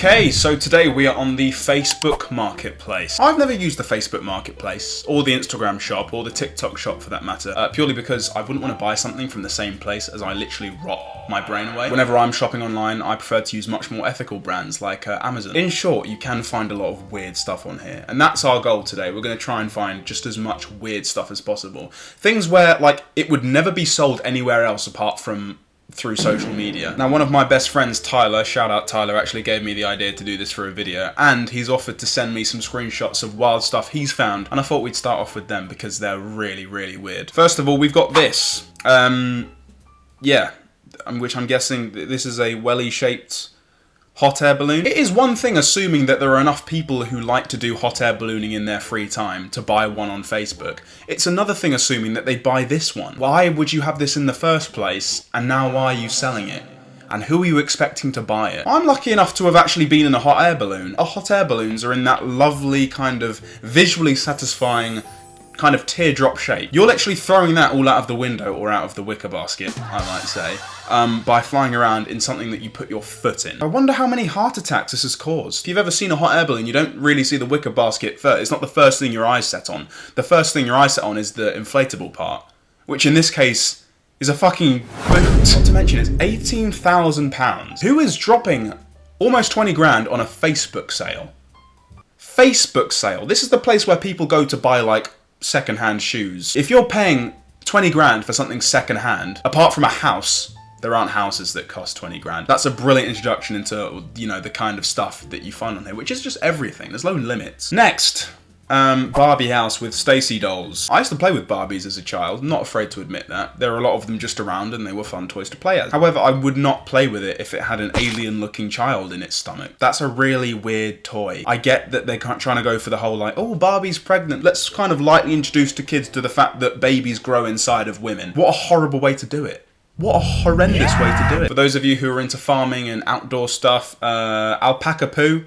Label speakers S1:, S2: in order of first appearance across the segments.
S1: Okay, so today we are on the Facebook Marketplace. I've never used the Facebook Marketplace, or the Instagram shop, or the TikTok shop for that matter, purely because I wouldn't want to buy something from the same place as I literally rot my brain away. Whenever I'm shopping online, I prefer to use much more ethical brands like Amazon. In short, you can find a lot of weird stuff on here, and that's our goal today. We're going to try and find just as much weird stuff as possible. Things where, like, it would never be sold anywhere else apart from through social media. Now, one of my best friends, Tyler, shout out Tyler, actually gave me the idea to do this for a video, and he's offered to send me some screenshots of wild stuff he's found, and I thought we'd start off with them because they're really, really weird. First of all, we've got this. Which I'm guessing this is a welly-shaped hot air balloon. It is one thing assuming that there are enough people who like to do hot air ballooning in their free time to buy one on Facebook. It's another thing assuming that they buy this one. Why would you have this in the first place, and now why are you selling it? And who are you expecting to buy it? I'm lucky enough to have actually been in a hot air balloon. Hot air balloons are in that lovely kind of visually satisfying kind of teardrop shape. You're literally throwing that all out of the window or out of the wicker basket, I might say, by flying around in something that you put your foot in. I wonder how many heart attacks this has caused. If you've ever seen a hot air balloon, you don't really see the wicker basket first. It's not the first thing your eyes set on. The first thing your eyes set on is the inflatable part, which in this case is a fucking boot. Not to mention, it's £18,000. Who is dropping almost 20 grand on a Facebook sale? Facebook sale. This is the place where people go to buy, like, second-hand shoes. If you're paying 20 grand for something second-hand, apart from a house, there aren't houses that cost 20 grand. That's a brilliant introduction into, you know, the kind of stuff that you find on here, which is just everything. There's no limits. Next, Barbie house with Stacy dolls. I used to play with Barbies as a child, not afraid to admit that. There are a lot of them just around and they were fun toys to play as. However, I would not play with it if it had an alien looking child in its stomach. That's a really weird toy. I get that they're trying to go for the whole like, oh, Barbie's pregnant. Let's kind of lightly introduce to kids to the fact that babies grow inside of women. What a horrible way to do it. What a horrendous way to do it. For those of you who are into farming and outdoor stuff, alpaca poo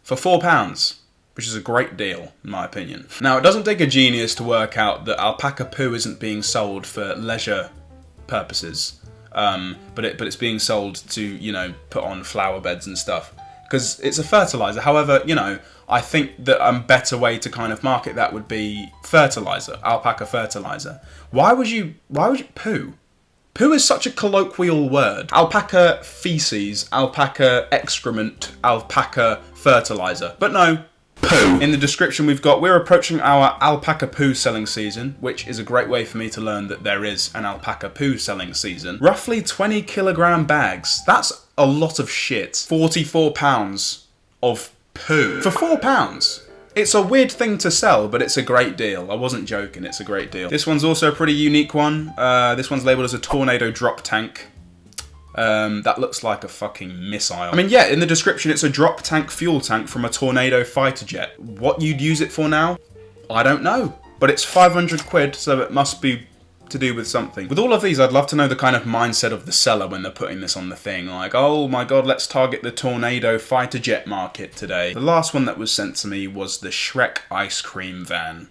S1: for £4. Which is a great deal, in my opinion. Now, it doesn't take a genius to work out that alpaca poo isn't being sold for leisure purposes, but it's being sold to, you know, put on flower beds and stuff, because it's a fertilizer. However, you know, I think that a better way to kind of market that would be fertilizer, alpaca fertilizer. Why would you poo? Poo is such a colloquial word. Alpaca feces, alpaca excrement, alpaca fertilizer. But no, poo. In the description we've got, we're approaching our alpaca poo selling season, which is a great way for me to learn that there is an alpaca poo selling season. Roughly 20 kilogram bags. That's a lot of shit. £44 of poo. For £4. It's a weird thing to sell, but it's a great deal. I wasn't joking, it's a great deal. This one's also a pretty unique one. This one's labelled as a tornado drop tank. That looks like a fucking missile. I mean, yeah, in the description it's a drop tank fuel tank from a Tornado fighter jet. What you'd use it for now? I don't know. But it's 500 quid, so it must be to do with something. With all of these, I'd love to know the kind of mindset of the seller when they're putting this on the thing. Like, oh my god, let's target the Tornado fighter jet market today. The last one that was sent to me was the Shrek ice cream van,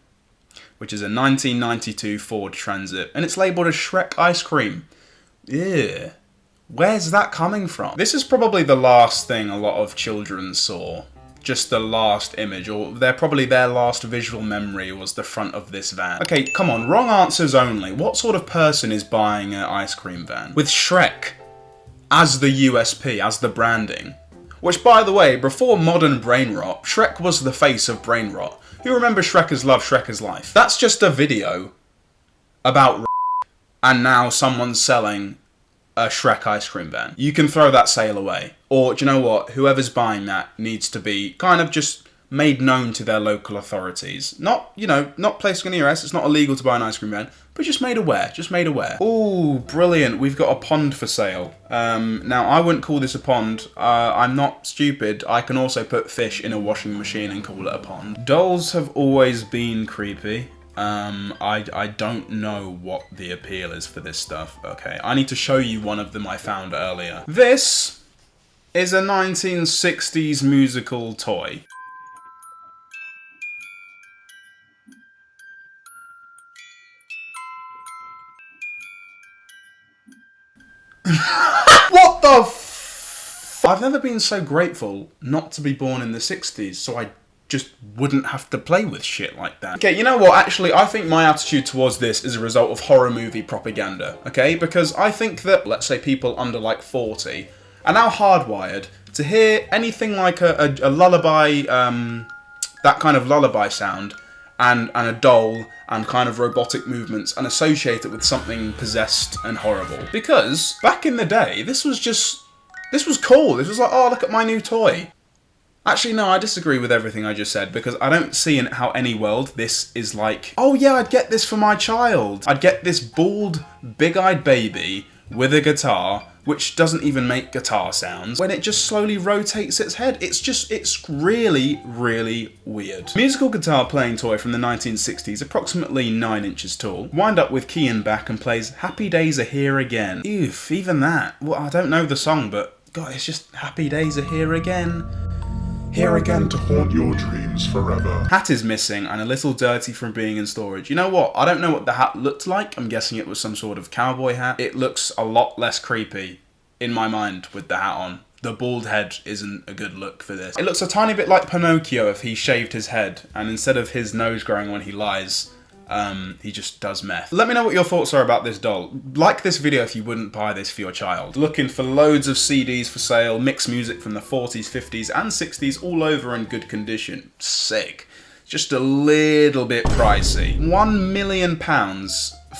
S1: which is a 1992 Ford Transit, and it's labelled as Shrek ice cream. Yeah. Where's that coming from? This is probably the last thing a lot of children saw. Just the last image, or probably their last visual memory was the front of this van. Okay, come on, wrong answers only. What sort of person is buying an ice cream van? With Shrek as the USP, as the branding. Which, by the way, before modern brain rot, Shrek was the face of brain rot. Who remembers Shrek is Love, Shrek is Life? That's just a video about and now someone's selling a Shrek ice cream van. You can throw that sale away. Or, do you know what? Whoever's buying that needs to be kind of just made known to their local authorities. Not, you know, not placing any arrest. It's not illegal to buy an ice cream van, but just made aware. Just made aware. Ooh, brilliant. We've got a pond for sale. Now, I wouldn't call this a pond. I'm not stupid. I can also put fish in a washing machine and call it a pond. Dolls have always been creepy. I don't know what the appeal is for this stuff. Okay, I need to show you one of them I found earlier. This is a 1960s musical toy. What the f- I've never been so grateful not to be born in the 60s, so I just wouldn't have to play with shit like that. Okay, you know what? Actually, I think my attitude towards this is a result of horror movie propaganda, okay? Because I think that, let's say, people under like 40 are now hardwired to hear anything like a lullaby, that kind of lullaby sound, and a doll, and kind of robotic movements, and associate it with something possessed and horrible. Because back in the day, this was cool. This was like, oh, look at my new toy. Actually, no, I disagree with everything I just said, because I don't see in how any world this is like, oh yeah, I'd get this for my child. I'd get this bald, big-eyed baby with a guitar, which doesn't even make guitar sounds, when it just slowly rotates its head. It's really, really weird. Musical guitar playing toy from the 1960s, approximately 9 inches tall, wind up with key in back and plays Happy Days Are Here Again. Oof, even that. Well, I don't know the song, but God, it's just Happy Days Are Here Again. Here again to haunt your dreams forever. Hat is missing and a little dirty from being in storage. You know what? I don't know what the hat looked like. I'm guessing it was some sort of cowboy hat. It looks a lot less creepy in my mind with the hat on. The bald head isn't a good look for this. It looks a tiny bit like Pinocchio if he shaved his head, and instead of his nose growing when he lies, he just does meth. Let me know what your thoughts are about this doll. Like this video if you wouldn't buy this for your child. Looking for loads of CDs for sale, mixed music from the 40s, 50s and 60s, all over in good condition. Sick. Just a little bit pricey. £1 million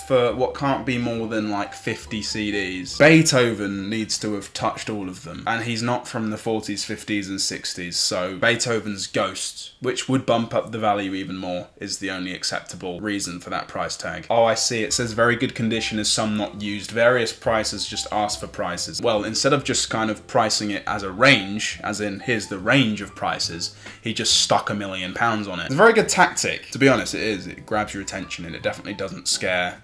S1: for what can't be more than like 50 CDs. Beethoven needs to have touched all of them, and he's not from the 40s, 50s and 60s, so Beethoven's Ghost, which would bump up the value even more, is the only acceptable reason for that price tag. Oh, I see, it says very good condition is some not used. Various prices just ask for prices. Well, instead of just kind of pricing it as a range, as in here's the range of prices, he just stuck £1 million on it. It's a very good tactic, to be honest. It is. It grabs your attention and it definitely doesn't scare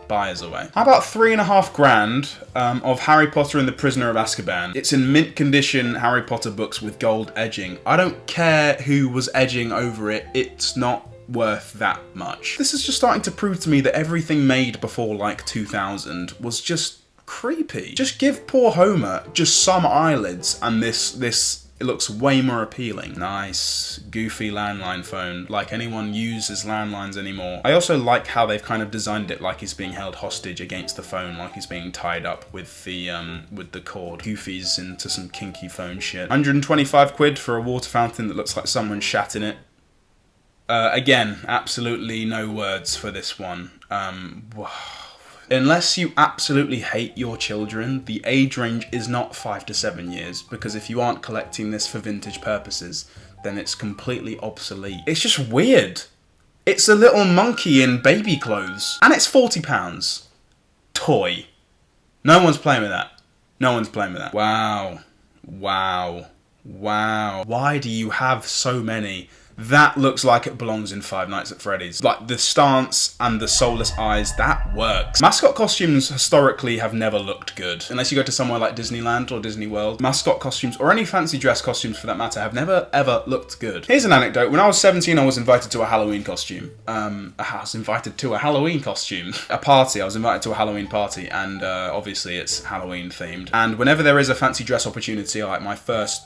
S1: buyers away. How about £3.5 grand of Harry Potter and the Prisoner of Azkaban? It's in mint condition Harry Potter books with gold edging. I don't care who was edging over it, it's not worth that much. This is just starting to prove to me that everything made before like 2000 was just creepy. Just give poor Homer just some eyelids and it looks way more appealing. Nice, goofy landline phone, like anyone uses landlines anymore. I also like how they've kind of designed it like he's being held hostage against the phone, like he's being tied up with the cord. Goofies into some kinky phone shit. 125 quid for a water fountain that looks like someone shat in it. Again, absolutely no words for this one. Unless you absolutely hate your children, the age range is not 5 to 7 years, because if you aren't collecting this for vintage purposes, then it's completely obsolete. It's just weird. It's a little monkey in baby clothes, and it's £40. Toy. No one's playing with that. No one's playing with that. Wow. Wow. Wow. Why do you have so many? That looks like it belongs in Five Nights at Freddy's. Like, the stance and the soulless eyes, that works. Mascot costumes historically have never looked good. Unless you go to somewhere like Disneyland or Disney World. Mascot costumes, or any fancy dress costumes for that matter, have never ever looked good. Here's an anecdote. When I was 17, I was invited to a Halloween costume. A party. I was invited to a Halloween party, and obviously it's Halloween themed. And whenever there is a fancy dress opportunity, like my first,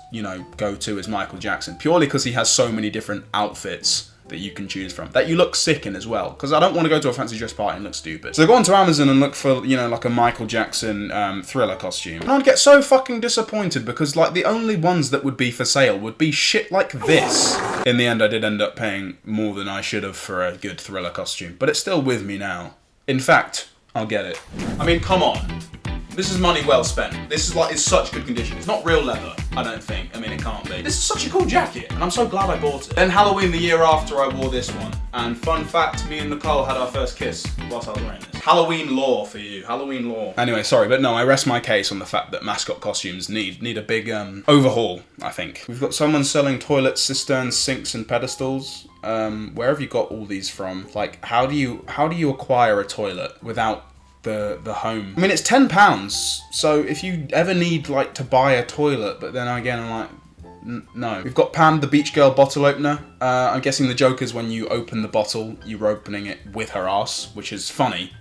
S1: go-to is Michael Jackson. Purely because he has so many different outfits that you can choose from, that you look sick in as well, because I don't want to go to a fancy dress party and look stupid. So I go onto Amazon and look for, like a Michael Jackson Thriller costume. And I'd get so fucking disappointed, because like the only ones that would be for sale would be shit like this. In the end, I did end up paying more than I should have for a good Thriller costume, but it's still with me now. In fact, I'll get it. I mean, come on. This is money well spent. This is it's such good condition. It's not real leather, I don't think. I mean, it can't be. This is such a cool jacket, and I'm so glad I bought it. Then Halloween the year after, I wore this one. And fun fact, me and Nicole had our first kiss whilst I was wearing this. Halloween lore for you, Halloween lore. Anyway, sorry, but no, I rest my case on the fact that mascot costumes need a big overhaul, I think. We've got someone selling toilets, cisterns, sinks, and pedestals. Where have you got all these from? Like, how do you acquire a toilet without the home? I mean, it's £10, so if you ever need to buy a toilet, but then again I'm like, no. We've got Pam, the beach girl bottle opener. I'm guessing the joke is when you open the bottle, you're opening it with her ass, which is funny,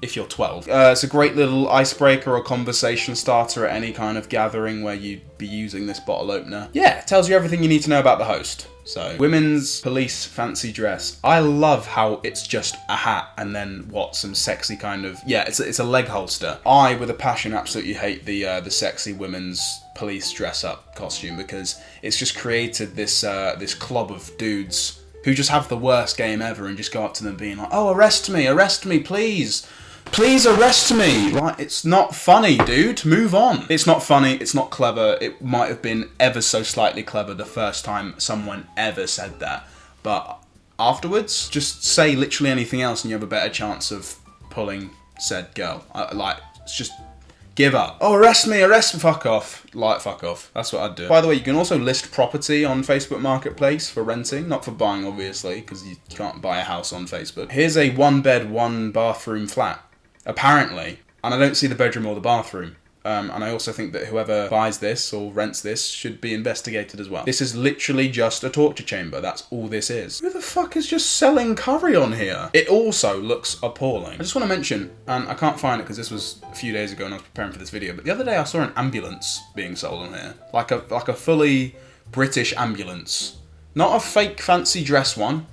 S1: if you're 12. It's a great little icebreaker or conversation starter at any kind of gathering where you'd be using this bottle opener. Yeah, it tells you everything you need to know about the host. So, women's police fancy dress. I love how it's just a hat and then some sexy kind of, yeah, it's a leg holster. I, with a passion, absolutely hate the sexy women's police dress up costume, because it's just created this club of dudes who just have the worst game ever and just go up to them being like, oh, arrest me, please. Please arrest me. Like, it's not funny, dude. Move on. It's not funny. It's not clever. It might have been ever so slightly clever the first time someone ever said that. But afterwards, just say literally anything else and you have a better chance of pulling said girl. Just give up. Oh, arrest me, fuck off. Fuck off. That's what I'd do. By the way, you can also list property on Facebook Marketplace for renting. Not for buying, obviously, because you can't buy a house on Facebook. Here's a 1-bed, 1-bathroom flat. Apparently, and I don't see the bedroom or the bathroom. And I also think that whoever buys this or rents this should be investigated as well. This is literally just a torture chamber. That's all this is. Who the fuck is just selling curry on here? It also looks appalling. I just want to mention, and I can't find it because this was a few days ago and I was preparing for this video, but the other day I saw an ambulance being sold on here. Like a fully British ambulance. Not a fake fancy dress one,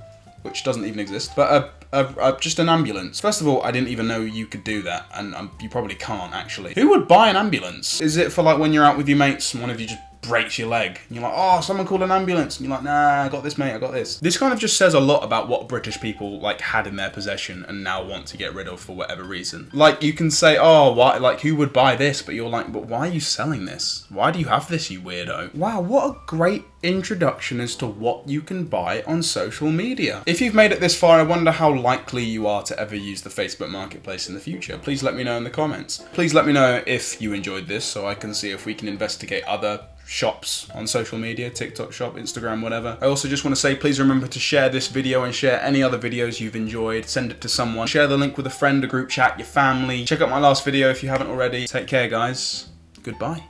S1: which doesn't even exist, but just an ambulance. First of all, I didn't even know you could do that, and you probably can't, actually. Who would buy an ambulance? Is it for, like, when you're out with your mates and one of you just breaks your leg, and you're like, oh, someone called an ambulance, and you're like, nah, I got this, mate, I got this. This kind of just says a lot about what British people, like, had in their possession and now want to get rid of for whatever reason. Like, you can say, oh, why, like, who would buy this? But you're like, but why are you selling this? Why do you have this, you weirdo? Wow, what a great introduction as to what you can buy on social media. If you've made it this far, I wonder how likely you are to ever use the Facebook Marketplace in the future. Please let me know in the comments. Please let me know if you enjoyed this so I can see if we can investigate other shops on social media, TikTok shop, Instagram, whatever. I also just want to say, please remember to share this video and share any other videos you've enjoyed. Send it to someone. Share the link with a friend, a group chat, your family. Check out my last video if you haven't already. Take care, guys. Goodbye.